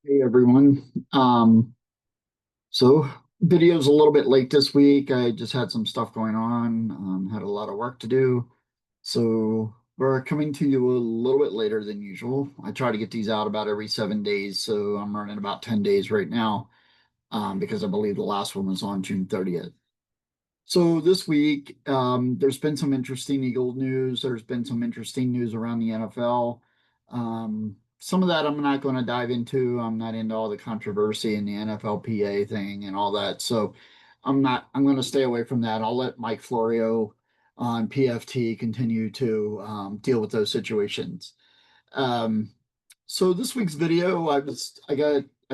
Hey everyone. So video's a little bit late this week. I just had some stuff going on, had a lot of work to do. So we're coming to you a little bit later than usual. I try to get these out about every 7 days, so I'm running about 10 days right now, because I believe the last one was on June 30th. So this week, there's been some interesting Eagle news. There's been some interesting news around the NFL. Some of that I'm not going to dive into. I'm not into all the controversy and the NFLPA thing and all that. So I'm going to stay away from that. I'll let Mike Florio on PFT continue to deal with those situations. Um, so this week's video, I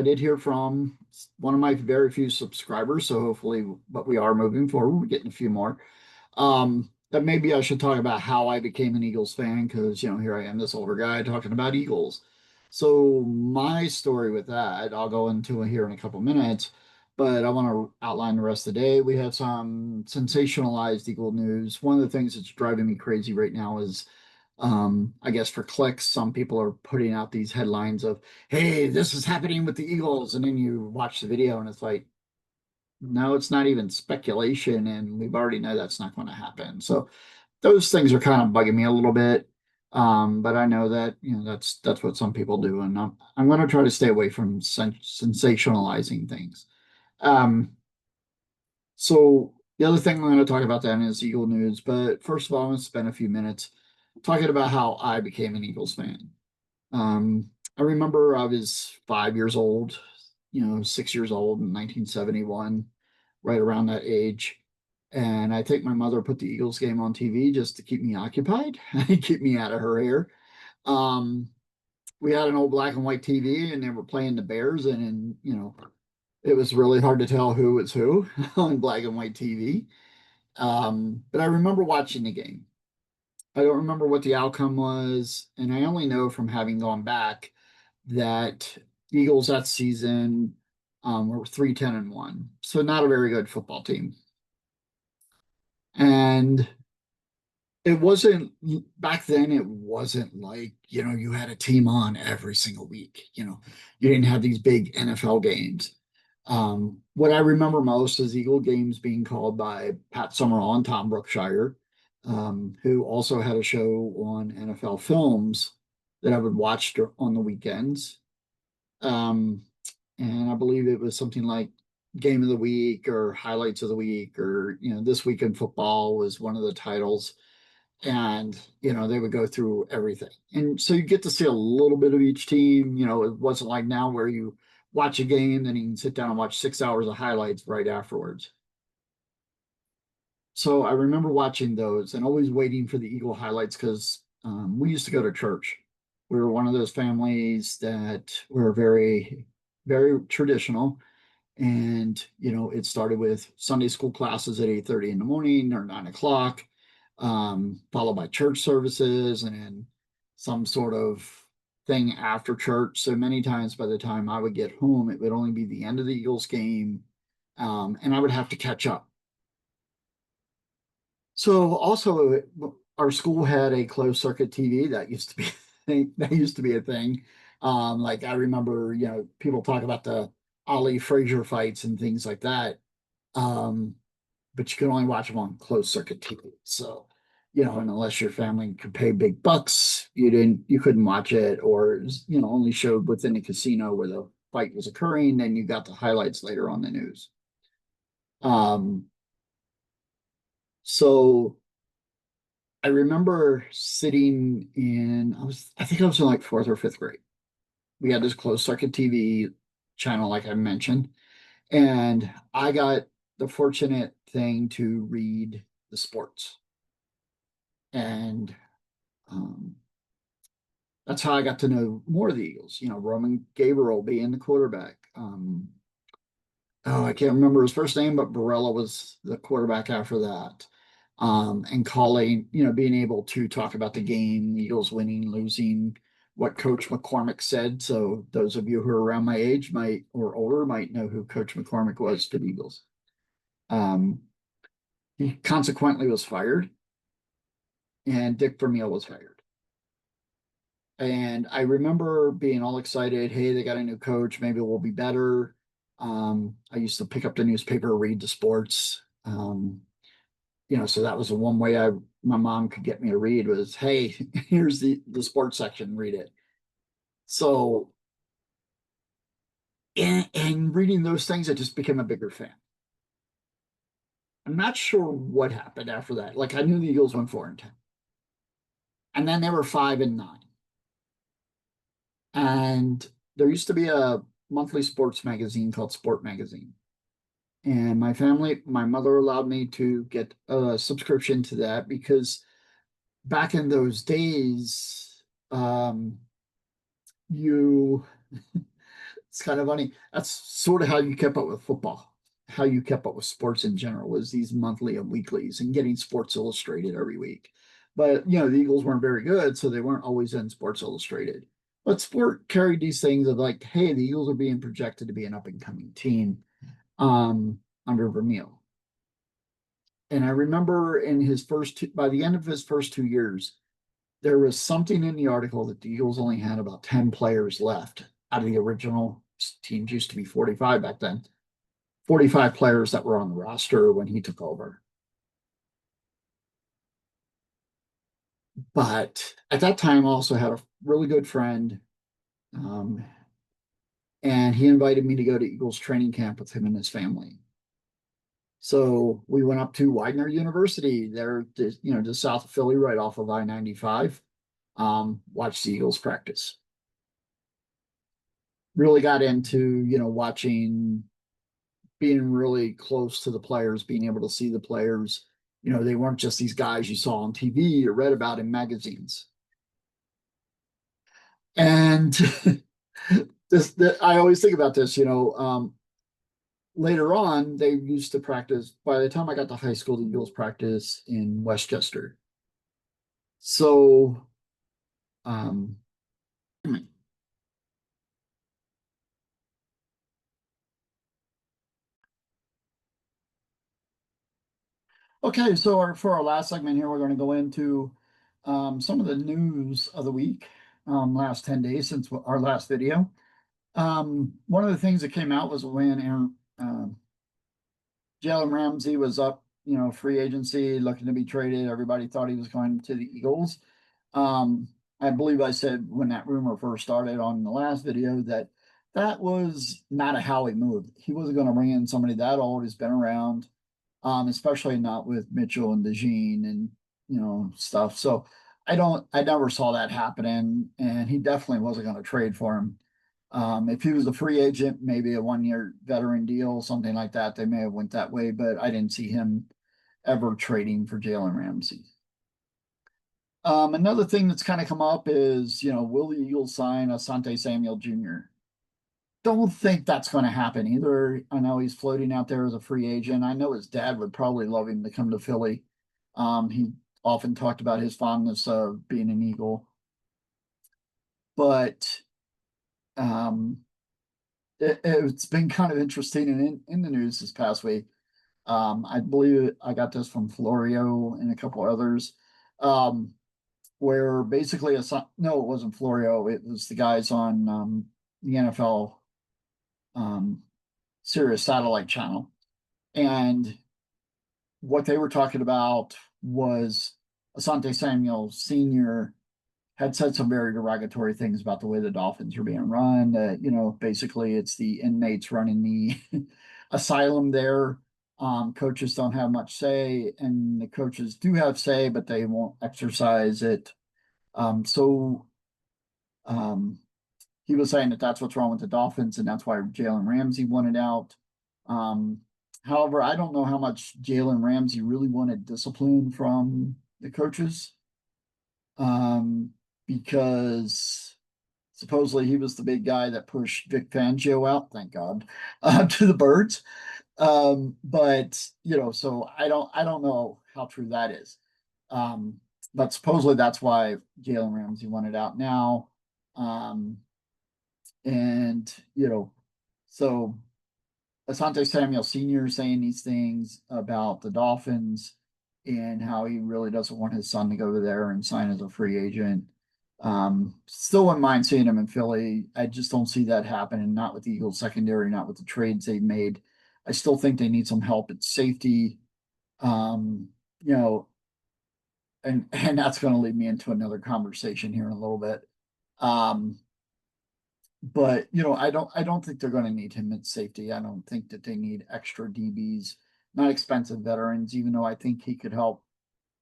did hear from one of my very few subscribers. So hopefully, but we are moving forward. We're getting a few more. That maybe I should talk about how I became an Eagles fan because here I am, this older guy talking about Eagles. So my story with that, I'll go into it here in a couple minutes, but I want to outline the rest of the day. We have some sensationalized Eagle news. One of the things that's driving me crazy right now is I guess for clicks, some people are putting out these headlines of, hey, this is happening with the Eagles. And then you watch the video and it's like, no, it's not even speculation. And we've already know that's not going to happen. So those things are kind of bugging me a little bit. But I know that, that's what some people do. And I'm going to try to stay away from sensationalizing things. Um, so the other thing I'm going to talk about then is Eagle news. But first of all, I'm going to spend a few minutes talking about how I became an Eagles fan. I remember I was 5 years old, 6 years old in 1971, right around that age. And I think my mother put the Eagles game on TV just to keep me occupied, keep me out of her hair. Um, we had an old black and white TV and they were playing the Bears, and it was really hard to tell who was who on black and white TV. But I remember watching the game. I don't remember what the outcome was, and I only know from having gone back that the Eagles that season were 3-10-1, so not a very good football team. And it wasn't back then, it wasn't like, you had a team on every single week. You didn't have these big NFL games. What I remember most is Eagle games being called by Pat Summerall and Tom Brookshire, who also had a show on NFL films that I would watch on the weekends. Um, and I believe it was something like Game of the Week or Highlights of the Week, or This Week in Football was one of the titles. And they would go through everything, and so you get to see a little bit of each team. It wasn't like now where you watch a game, then you can sit down and watch 6 hours of highlights right afterwards. So I remember watching those and always waiting for the Eagle highlights because we used to go to church. We were one of those families that were very, very traditional. And, it started with Sunday school classes at 8:30 in the morning or 9 o'clock, followed by church services and then some sort of thing after church. So many times by the time I would get home, it would only be the end of the Eagles game. And I would have to catch up. So also our school had a closed circuit TV that used to be that used to be a thing. Like I remember, people talk about the Ali Frazier fights and things like that. Um, but you could only watch them on closed circuit TV. So, and unless your family could pay big bucks, you couldn't watch it, or it was, only showed within a casino where the fight was occurring. Then you got the highlights later on the news. Um, so I remember sitting I think I was in like fourth or fifth grade. We had this closed circuit TV channel, like I mentioned, and I got the fortunate thing to read the sports. And um, that's how I got to know more of the Eagles. Roman Gabriel being the quarterback. I can't remember his first name, but Barella was the quarterback after that. And calling, being able to talk about the game, the Eagles winning, losing, what Coach McCormick said. So those of you who are around my age might or older might know who Coach McCormick was to the Eagles. Um, he consequently was fired, and Dick Vermeil was hired. And I remember being all excited. Hey, they got a new coach. Maybe we'll be better. I used to pick up the newspaper, read the sports. So that was the one way my mom could get me to read was, hey, here's the sports section, read it. So, and reading those things, I just became a bigger fan. I'm not sure what happened after that. Like I knew the Eagles went 4-10, and then they were 5-9. And there used to be a monthly sports magazine called Sport Magazine. And my mother allowed me to get a subscription to that because back in those days, you it's kind of funny. That's sort of how you kept up with football, how you kept up with sports in general was these monthly and weeklies and getting Sports Illustrated every week. But the Eagles weren't very good, so they weren't always in Sports Illustrated. But sport carried these things of like, hey, the Eagles are being projected to be an up and coming team under Vermeil. And I remember by the end of his first 2 years, there was something in the article that the Eagles only had about 10 players left out of the original teams used to be 45 back then. 45 players that were on the roster when he took over. But at that time, I also had a really good friend, um, and he invited me to go to Eagles training camp with him and his family. So we went up to Widener University there, just south of Philly, right off of I-95. Watched the Eagles practice. Really got into, watching, being really close to the players, being able to see the players. They weren't just these guys you saw on TV or read about in magazines. And I always think about this, later on, they used to practice. By the time I got to high school, the Eagles practice in Westchester. So, um, okay, so for our last segment here, we're going to go into some of the news of the week, last 10 days since our last video. One of the things that came out was when Jalen Ramsey was up, free agency, looking to be traded. Everybody thought he was going to the Eagles. Um, I believe I said when that rumor first started on the last video that that was not a Howie move. He wasn't going to bring in somebody that old who's been around, especially not with Mitchell and DeJean and stuff. So I never saw that happening, and he definitely wasn't going to trade for him. If he was a free agent, maybe a 1-year veteran deal, something like that, they may have went that way, but I didn't see him ever trading for Jalen Ramsey. Another thing that's kind of come up is, will the Eagles sign Asante Samuel Jr.? Don't think that's going to happen either. I know he's floating out there as a free agent. I know his dad would probably love him to come to Philly. He often talked about his fondness of being an Eagle, but um, it's been kind of interesting and in the news this past week. I believe I got this from Florio and a couple others, where basically no, it wasn't Florio. It was the guys on the NFL Sirius satellite channel, and what they were talking about was Asante Samuel Sr. had said some very derogatory things about the way the Dolphins are being run. Basically it's the inmates running the asylum there. Coaches don't have much say, and the coaches do have say, but they won't exercise it. So he was saying that that's what's wrong with the Dolphins, and that's why Jalen Ramsey wanted out. Um, However, I don't know how much Jalen Ramsey really wanted discipline from the coaches, because supposedly he was the big guy that pushed Vic Fangio out. Thank God, to the birds. But so I don't know how true that is. But supposedly that's why Jalen Ramsey wanted out now. Um, and so Asante Samuel Sr. saying these things about the Dolphins and how he really doesn't want his son to go there and sign as a free agent. Still wouldn't mind seeing him in Philly. I just don't see that happening, not with the Eagles secondary, not with the trades they've made. I still think they need some help at safety. Um, you know, and that's going to lead me into another conversation here in a little bit. Um, but I don't think they're going to need him at safety. I don't think that they need extra DBs, not expensive veterans, even though I think he could help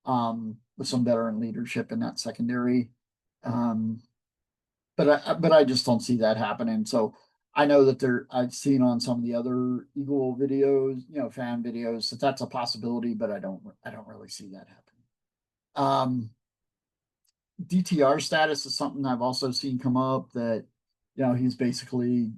with some veteran leadership in that secondary. Um, but I just don't see that happening. So I know that I've seen on some of the other Eagle videos, fan videos, that that's a possibility, but I don't really see that happening. Um, DTR status is something I've also seen come up, that he's basically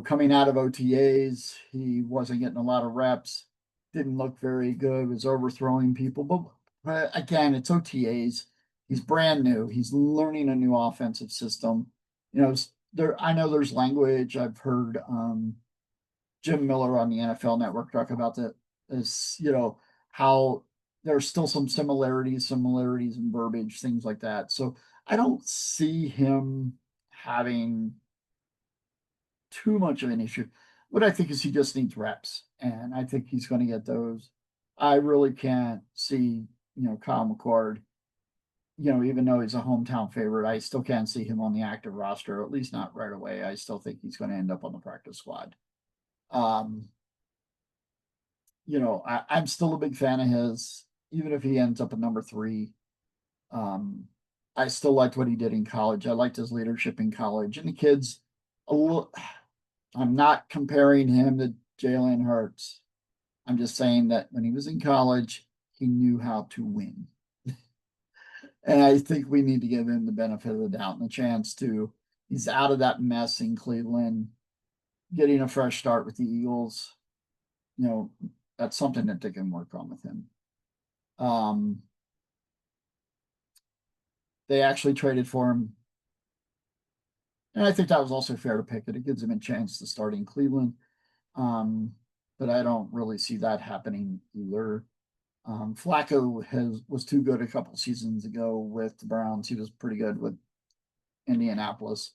coming out of OTAs, he wasn't getting a lot of reps, didn't look very good, was overthrowing people. But again, it's OTAs. He's brand new. He's learning a new offensive system. I know there's language. I've heard Jim Miller on the NFL Network talk about that, is how there's still some similarities in verbiage, things like that. So I don't see him having too much of an issue. What I think is he just needs reps, and I think he's going to get those. I really can't see, Kyle McCord, even though he's a hometown favorite, I still can't see him on the active roster, at least not right away. I still think he's going to end up on the practice squad. Um, I'm still a big fan of his, even if he ends up at number 3. Um, I still liked what he did in college. I liked his leadership in college, and the kids a little. I'm not comparing him to Jalen Hurts. I'm just saying that when he was in college, he knew how to win. And I think we need to give him the benefit of the doubt and the chance to. He's out of that mess in Cleveland, getting a fresh start with the Eagles. That's something that they can work on with him. They actually traded for him. And I think that was also fair to pick it. It gives him a chance to start in Cleveland. But I don't really see that happening either. Flacco was too good a couple seasons ago with the Browns. He was pretty good with Indianapolis.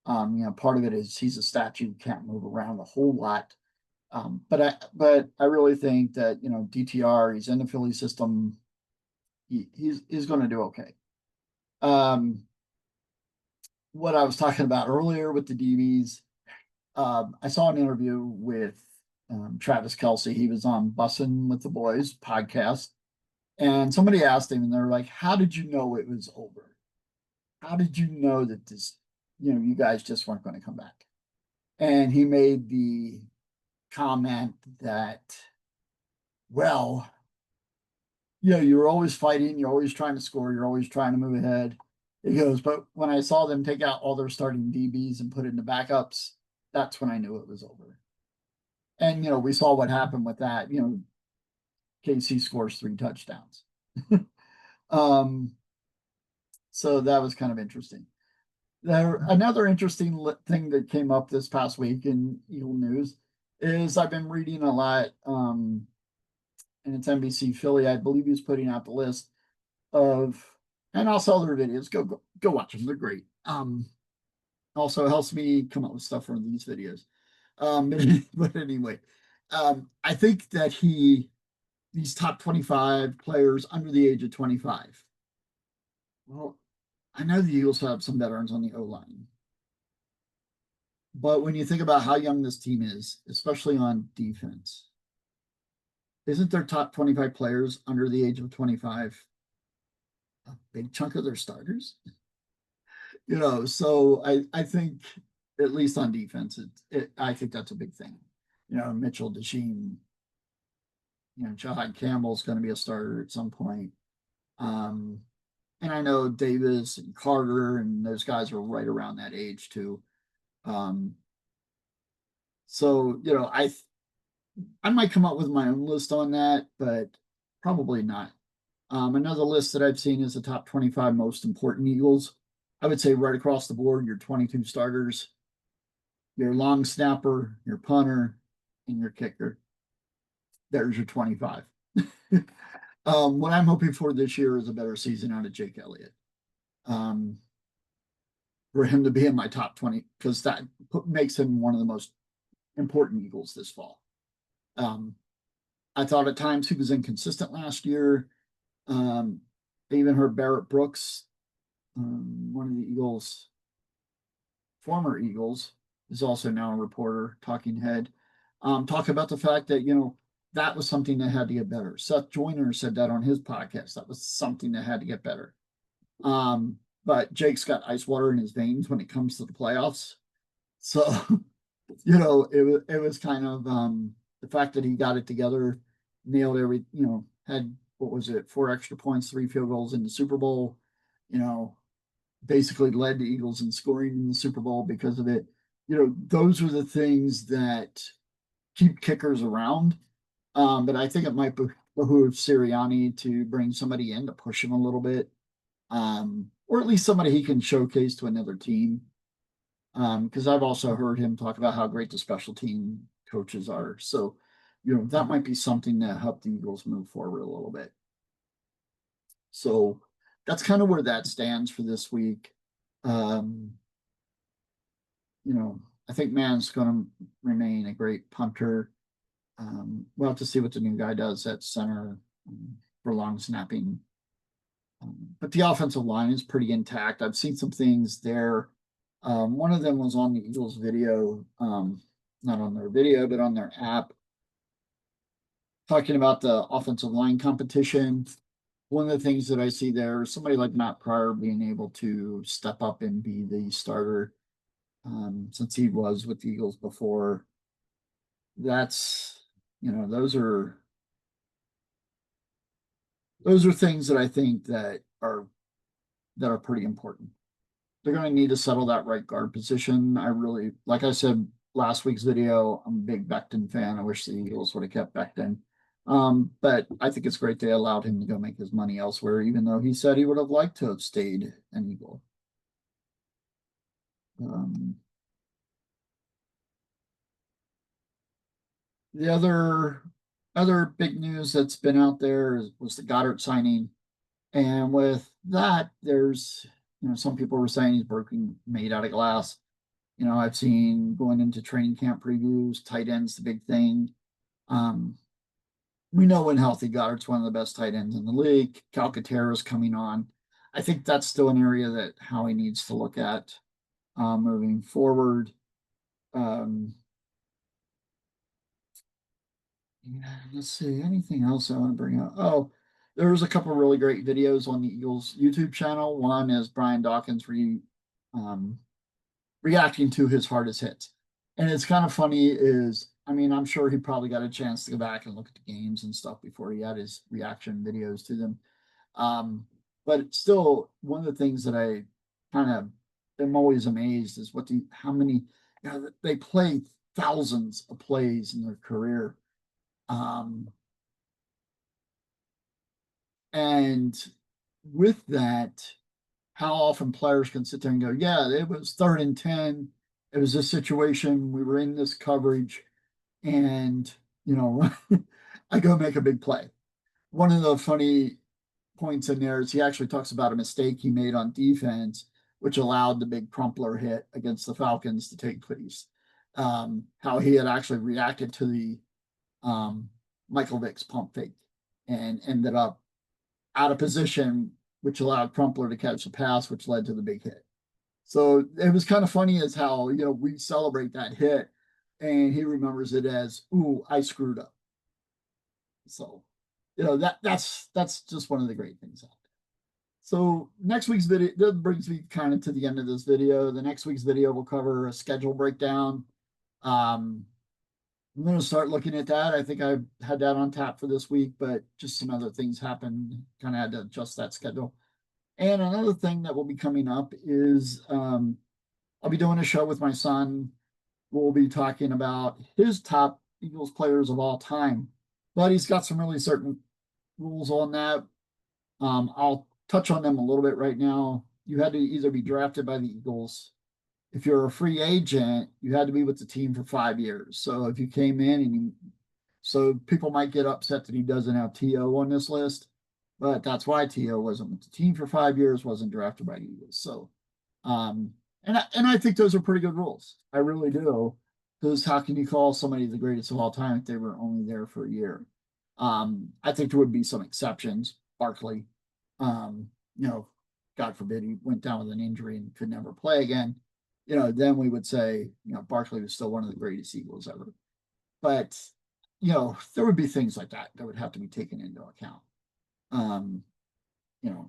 Part of it is he's a statue, can't move around a whole lot. But I really think that DTR, he's in the Philly system. He's going to do okay. What I was talking about earlier with the DBs, I saw an interview with Travis Kelce. He was on Bussin' with the Boys podcast, and somebody asked him, and they're like, "How did you know it was over? How did you know that you guys just weren't going to come back?" And he made the comment that, well, you're always fighting, you're always trying to score, you're always trying to move ahead. He goes, but when I saw them take out all their starting DBs and put in the backups, that's when I knew it was over. And we saw what happened with that. KC scores 3 touchdowns. So that was kind of interesting. Another interesting thing that came up this past week in Eagle News is I've been reading a lot, and it's NBC Philly. I believe he's putting out the list of, and also other videos. Go watch them; they're great. Also helps me come up with stuff for these videos. But anyway, I think that these top 25 players under the age of 25. Well, I know the Eagles have some veterans on the O line, but when you think about how young this team is, especially on defense, isn't their top 25 players under the age of 25 a big chunk of their starters? So I think, at least on defense, I think that's a big thing. Mitchell, Desheen, Jahad Campbell's going to be a starter at some point. And I know Davis and Carter and those guys are right around that age too. So I might come up with my own list on that, but probably not. Another list that I've seen is the top 25 most important Eagles. I would say right across the board, your 22 starters, your long snapper, your punter, and your kicker. There's your 25. What I'm hoping for this year is a better season out of Jake Elliott. for him to be in my top 20, because that makes him one of the most important Eagles this fall. I thought at times he was inconsistent last year. I even heard Barrett Brooks, one of the Eagles, former Eagles, is also now a reporter, talking head, talk about the fact that, that was something that had to get better. Seth Joyner said that on his podcast. That was something that had to get better. But Jake's got ice water in his veins when it comes to the playoffs. So, it was kind of the fact that he got it together, nailed every, had, what was it, 4 extra points, 3 field goals in the Super Bowl, basically led the Eagles in scoring in the Super Bowl because of it. Those are the things that keep kickers around. But I think it might behoove Sirianni to bring somebody in to push him a little bit, or at least somebody he can showcase to another team. Because I've also heard him talk about how great the special team coaches are. So, that might be something that helped the Eagles move forward a little bit. So that's kind of where that stands for this week. I think Mann's going to remain a great punter. We'll have to see what the new guy does at center for long snapping. But the offensive line is pretty intact. I've seen some things there. One of them was on the Eagles video, not on their video, but on their app, talking about the offensive line competition. One of the things that I see there is somebody like Matt Pryor being able to step up and be the starter, since he was with the Eagles before. That's, those are things that I think that are pretty important. They're going to need to settle that right guard position. I really, like I said last week's video, I'm a big Becton fan. I wish the Eagles would have kept Becton. But I think it's great they allowed him to go make his money elsewhere, even though he said he would have liked to have stayed an Eagle. The other big news that's been out there was the Goddard signing. And with that, there's, some people were saying he's made out of glass. I've seen going into training camp previews, tight ends, the big thing. We know when healthy, Goddard's one of the best tight ends in the league. Calcaterra is coming on. I think that's still an area that Howie needs to look at moving forward. Let's see, anything else I want to bring up? Oh, there was a couple really great videos on the Eagles YouTube channel. One is Brian Dawkins reacting to his hardest hits. And it's kind of funny I'm sure he probably got a chance to go back and look at the games and stuff before he had his reaction videos to them. But still, one of the things that I kind of am always amazed is how many, they play thousands of plays in their career. And with that, how often players can sit there and go, yeah, it was 3rd and 10. It was this situation. We were in this coverage and, I go make a big play. One of the funny points in there is he actually talks about a mistake he made on defense, which allowed the big Crumpler hit against the Falcons to take place. How he had actually reacted to the Michael Vick's pump fake and ended up out of position, which allowed Crumpler to catch the pass, which led to the big hit. So it was kind of funny as how, we celebrate that hit and he remembers it as, ooh, I screwed up. So, that's just one of the great things out there. So next week's video, that brings me kind of to the end of this video. The next week's video will cover a schedule breakdown. I'm going to start looking at that. I think I had that on tap for this week, but just some other things happened. Kind of had to adjust that schedule. And another thing that will be coming up is I'll be doing a show with my son. We'll be talking about his top Eagles players of all time, but he's got some really certain rules on that. I'll touch on them a little bit right now. You had to either be drafted by the Eagles. If you're a free agent, you had to be with the team for 5 years. So if you came in so people might get upset that he doesn't have TO on this list. but that's why T.O. wasn't with the team for 5 years, wasn't drafted by the Eagles. So, and I think those are pretty good rules. I really do. Because how can you call somebody the greatest of all time if they were only there for a year? I think there would be some exceptions. Barkley, you know, God forbid he went down with an injury and could never play again. Then we would say, Barkley was still one of the greatest Eagles ever. But, there would be things like that that would have to be taken into account. Um, you know,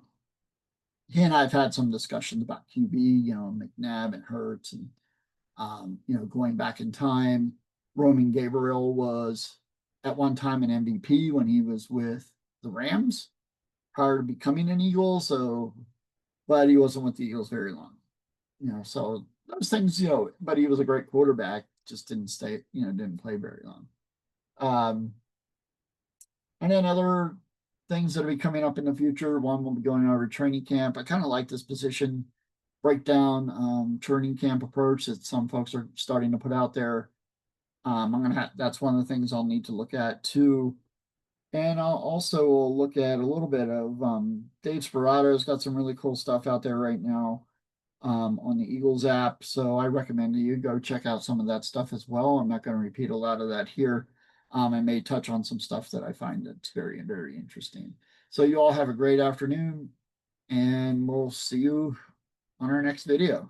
he and I have had some discussions about QB, McNabb and Hurts, and going back in time. Roman Gabriel was at one time an MVP when he was with the Rams prior to becoming an Eagle. So, but he wasn't with the Eagles very long. So those things, but he was a great quarterback, just didn't stay, didn't play very long. And then other things that'll be coming up in the future. One will be going over training camp. I kind of like this position breakdown training camp approach that some folks are starting to put out there. That's one of the things I'll need to look at too. And I'll also look at a little bit of Dave Sparado's got some really cool stuff out there right now on the Eagles app. So I recommend you go check out some of that stuff as well. I'm not going to repeat a lot of that here. I may touch on some stuff that I find that's very, very interesting. So you all have a great afternoon, and we'll see you on our next video.